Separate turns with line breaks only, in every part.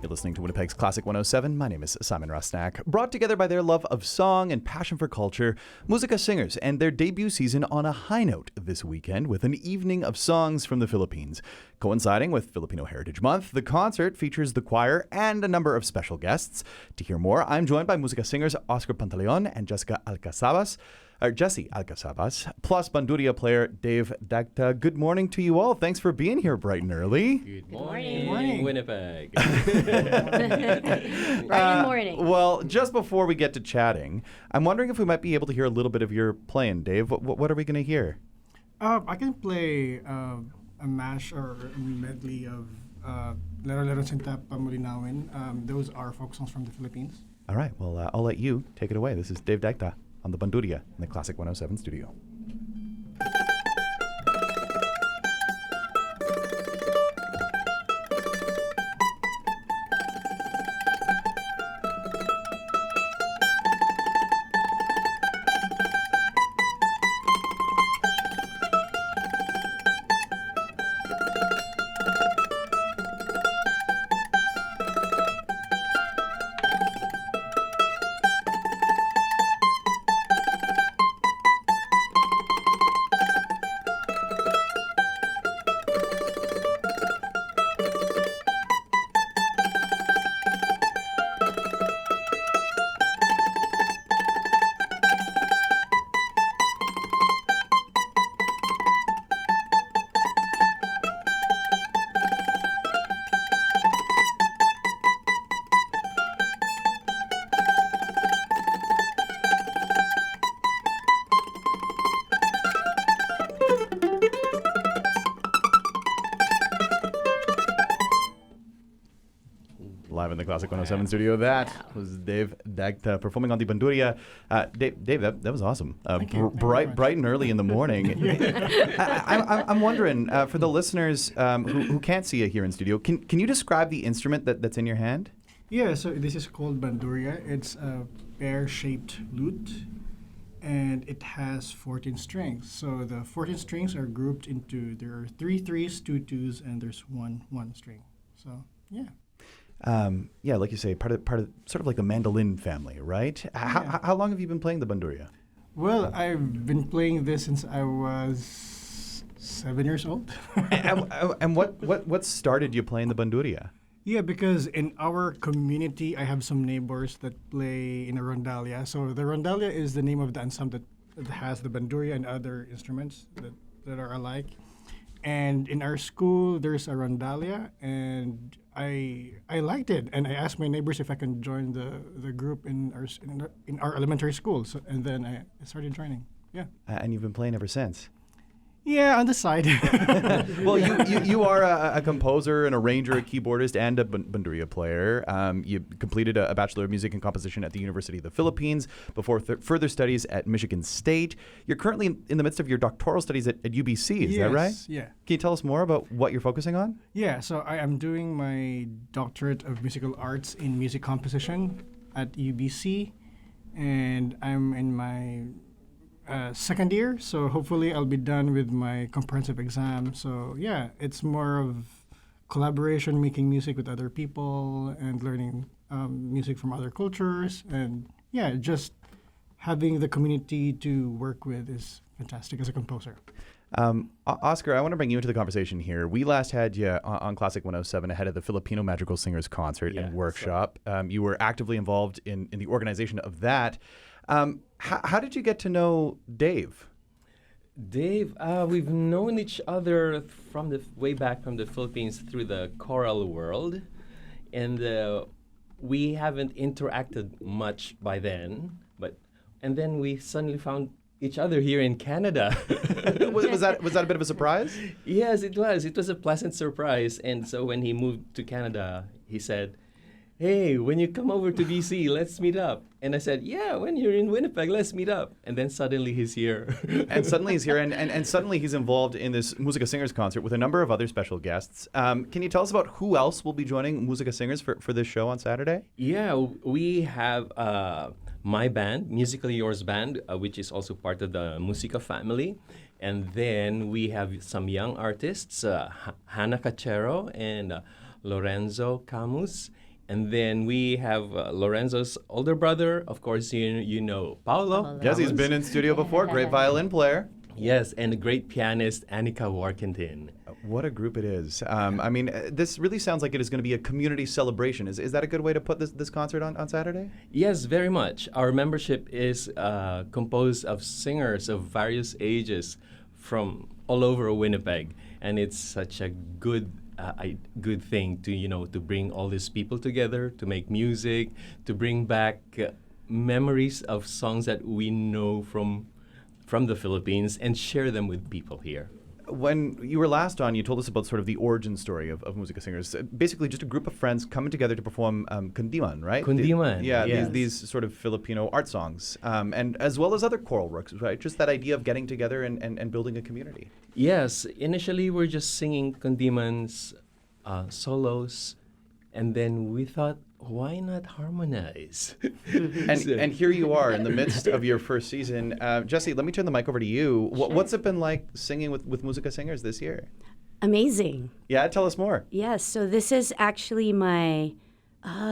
You're listening to Winnipeg's Classic 107. My name is Simon Rusnak. Brought together by their love of song and passion for culture, Musica Singers and their debut season on a high note this weekend with an evening of songs from the Philippines. Coinciding with Filipino Heritage Month, the concert features the choir and a number of special guests. To hear more, I'm joined by Musica Singers Oscar Pantaleon and Jessie Alcazabas, plus bandurria player Dave Dagta. Good morning to you all. Thanks for being here bright and early.
Good morning, Winnipeg.
Bright and morning.
Well, just before we get to chatting, I'm wondering if we might be able to hear a little bit of your playing, Dave. What are we going to hear?
I can play a mash or a medley of Lero Lero Sinta Pamulinawin. Those are folk songs from the Philippines.
All right. Well, I'll let you take it away. This is Dave Dagta on the bandurria in the Classic 107 studio. Live in the Classic 107 studio, that was Dave Dagta performing on the bandurria. Dave, that was awesome. Bright and early in the morning. I'm wondering, for the listeners who can't see it here in studio, can you describe the instrument that's in your hand?
Yeah, so this is called bandurria. It's a pear-shaped lute, and it has 14 strings. So the 14 strings are grouped into, there are 3 threes, 2 twos, and there's one string. So, yeah.
Like you say, part of sort of like the mandolin family, right?
Yeah.
How long have you been playing the bandurria?
Well, I've been playing this since I was 7 years old.
and what started you playing the bandurria?
Yeah, because in our community, I have some neighbors that play in a rondalia. So the rondalia is the name of the ensemble that has the bandurria and other instruments that are alike. And in our school, there's a rondalia, and I liked it, and I asked my neighbors if I can join the group in our elementary school. So, and then I started joining. Yeah.
And you've been playing ever since.
Yeah, on the side.
Well, you are a composer, an arranger, a keyboardist, and a bandurria player. You completed a Bachelor of Music and Composition at the University of the Philippines before further studies at Michigan State. You're currently in the midst of your doctoral studies at UBC, is that right?
Yeah.
Can you tell us more about what you're focusing on?
Yeah, so I am doing my doctorate of musical arts in music composition at UBC, and I'm in my second year, so hopefully I'll be done with my comprehensive exam. So yeah, it's more of collaboration, making music with other people and learning music from other cultures. And yeah, just having the community to work with is fantastic as a composer.
Oscar, I want to bring you into the conversation here. We last had you on Classic 107 ahead of the Filipino Magical Singers concert and workshop. You were actively involved in the organization of that. How did you get to know Dave?
Dave, we've known each other from the way back from the Philippines through the choral world, and we haven't interacted much by then. And then we suddenly found each other here in Canada.
was that a bit of a surprise?
Yes, it was. It was a pleasant surprise. And so when he moved to Canada, he said, "Hey, when you come over to BC, let's meet up." And I said, "Yeah, when you're in Winnipeg, let's meet up." And then suddenly he's here.
and suddenly he's involved in this Musica Singers concert with a number of other special guests. Can you tell us about who else will be joining Musica Singers for this show on Saturday?
Yeah, we have my band, Musically Yours Band, which is also part of the Musica family. And then we have some young artists, Hannah Cachero and Lorenzo Camus. And then we have Lorenzo's older brother. Of course, you know Paolo.
Paolo.
Yes, he's been in studio before. Great violin player.
Yes, and the great pianist Annika Workington.
What a group it is. I mean, this really sounds like it is going to be a community celebration. Is that a good way to put this concert on Saturday?
Yes, very much. Our membership is composed of singers of various ages from all over Winnipeg, and it's such a good thing to bring all these people together, to make music, to bring back memories of songs that we know from the Philippines and share them with people here.
When you were last on, you told us about sort of the origin story of Musica Singers. Basically, just a group of friends coming together to perform kundiman, right?
Kundiman,
Yeah,
yes.
these sort of Filipino art songs, and as well as other choral works, right? Just that idea of getting together and building a community.
Yes, initially we're just singing kundimans, solos, and then we thought, why not harmonize?
And here you are in the midst of your first season. Jessie, let me turn the mic over to you.
Sure.
What's it been like singing with Musica Singers this year?
Amazing.
Yeah, tell us more.
Yes, so this is actually my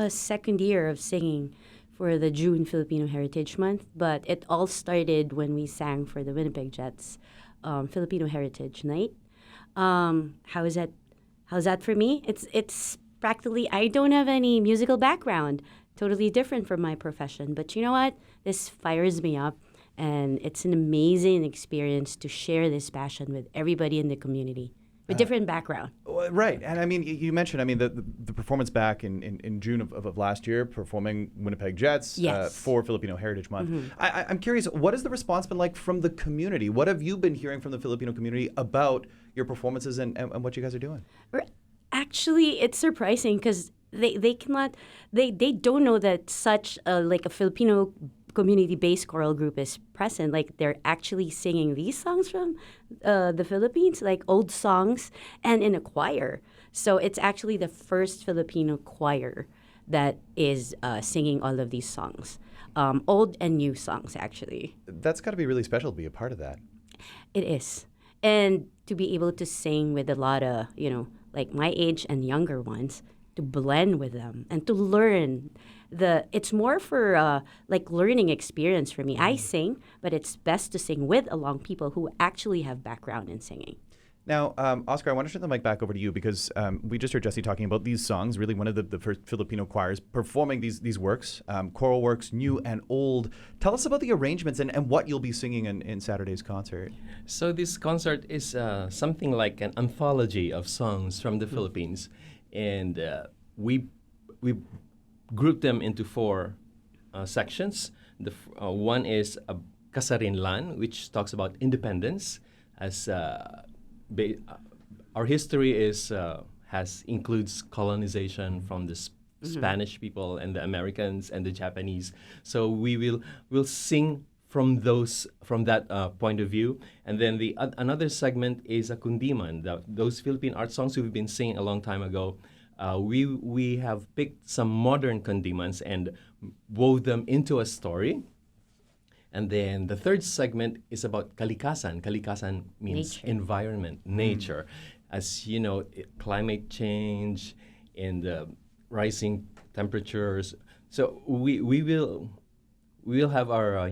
second year of singing for the June Filipino Heritage Month, but it all started when we sang for the Winnipeg Jets Filipino Heritage Night. How's that for me? It's practically, I don't have any musical background, totally different from my profession, but you know what? This fires me up, and it's an amazing experience to share this passion with everybody in the community with different background.
Right, and I mean, you mentioned, I mean, the performance back in June of last year, performing Winnipeg Jets
Yes.
for Filipino Heritage Month. I'm curious, what has the response been like from the community? What have you been hearing from the Filipino community about your performances and what you guys are doing?
Actually, it's surprising because they don't know that such like a Filipino community-based choral group is present. Like they're actually singing these songs from the Philippines, like old songs, and in a choir. So it's actually the first Filipino choir that is singing all of these songs, old and new songs actually.
That's got to be really special to be a part of that.
It is. And to be able to sing with a lot of, like my age and younger ones, to blend with them and to learn it's more for like learning experience for me. I sing, but it's best to sing with along people who actually have background in singing.
Now, Oscar, I want to turn the mic back over to you because we just heard Jessie talking about these songs, really one of the first Filipino choirs performing these works, choral works, new and old. Tell us about the arrangements and what you'll be singing in Saturday's concert.
So this concert is something like an anthology of songs from the Philippines, and we grouped them into four sections. One is Kasarinlan, which talks about independence, as our history includes colonization from the Spanish people and the Americans and the Japanese. So we'll sing from that point of view, and then another segment is a kundiman, those Philippine art songs we've been singing a long time ago. We have picked some modern kundimans and wove them into a story. And then the third segment is about kalikasan. Kalikasan means
Nature.
environment, nature. As you know, climate change and rising temperatures. So we'll have our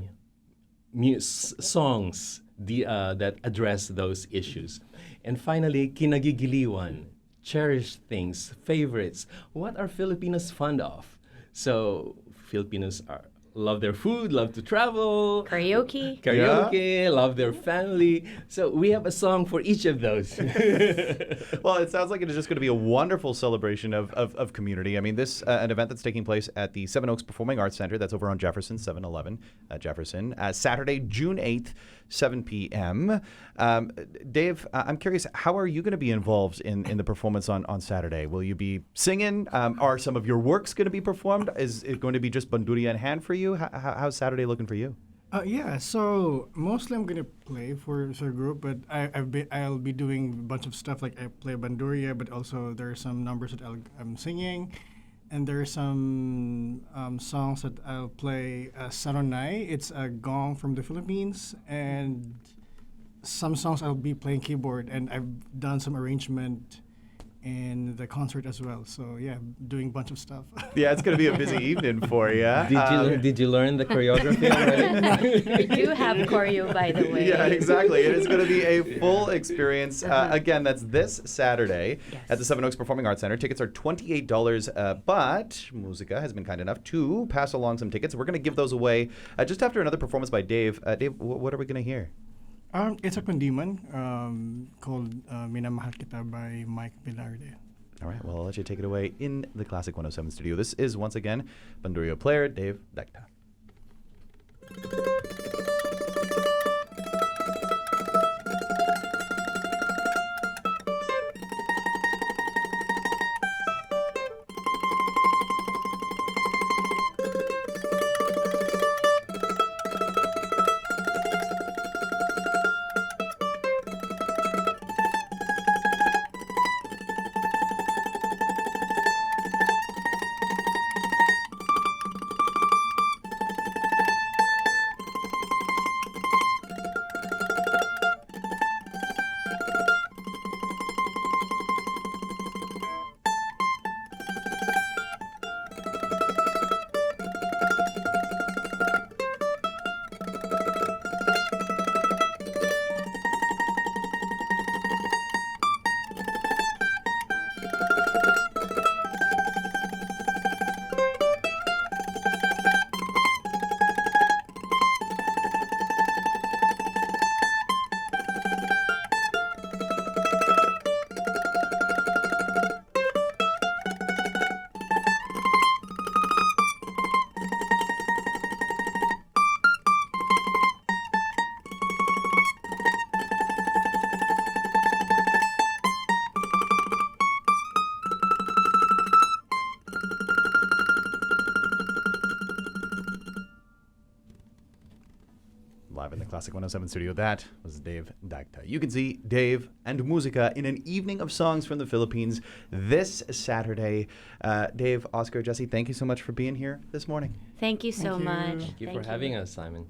songs that address those issues. And finally, kinagigiliwan, cherished things, favorites. What are Filipinos fond of? So Filipinos love their food, love to travel.
Karaoke.
Love their family. So we have a song for each of those.
Well, it sounds like it is just going to be a wonderful celebration of community. I mean, this an event that's taking place at the Seven Oaks Performing Arts Center. That's over on Jefferson, 711 Jefferson. Saturday, June 8th, 7 p.m. Dave, I'm curious, how are you going to be involved in the performance on Saturday? Will you be singing? Are some of your works going to be performed? Is it going to be just bandurria in hand for you? How's Saturday looking for you?
Yeah, so mostly I'm gonna play for the group, but I'll be doing a bunch of stuff like I play bandurria, but also there are some numbers that I'm singing, and there are some songs that I'll play saronay. It's a gong from the Philippines, and some songs I'll be playing keyboard, and I've done some arrangement in the concert as well. So yeah, doing a bunch of stuff.
Yeah, it's going to be a busy evening for you.
Did you learn the choreography already?
We do have choreo, by the way.
Yeah, exactly. It is going to be a full experience. Again, that's this Saturday at the Seven Oaks Performing Arts Center. Tickets are $28, but Musica has been kind enough to pass along some tickets. We're going to give those away just after another performance by Dave. Dave, what are we going to hear?
It's a kundiman called Minamahal Kita by Mike Velarde.
All right, well, I'll let you take it away in the Classic 107 studio. This is, once again, bandurria player Dave Dagta. Live in the Classic 107 studio, that was Dave Dagta. You can see Dave and Musica in an evening of songs from the Philippines this Saturday. Dave, Oscar, Jesse, thank you so much for being here this morning.
Thank you so
Thank you.
much.
Thank you for having us, Simon.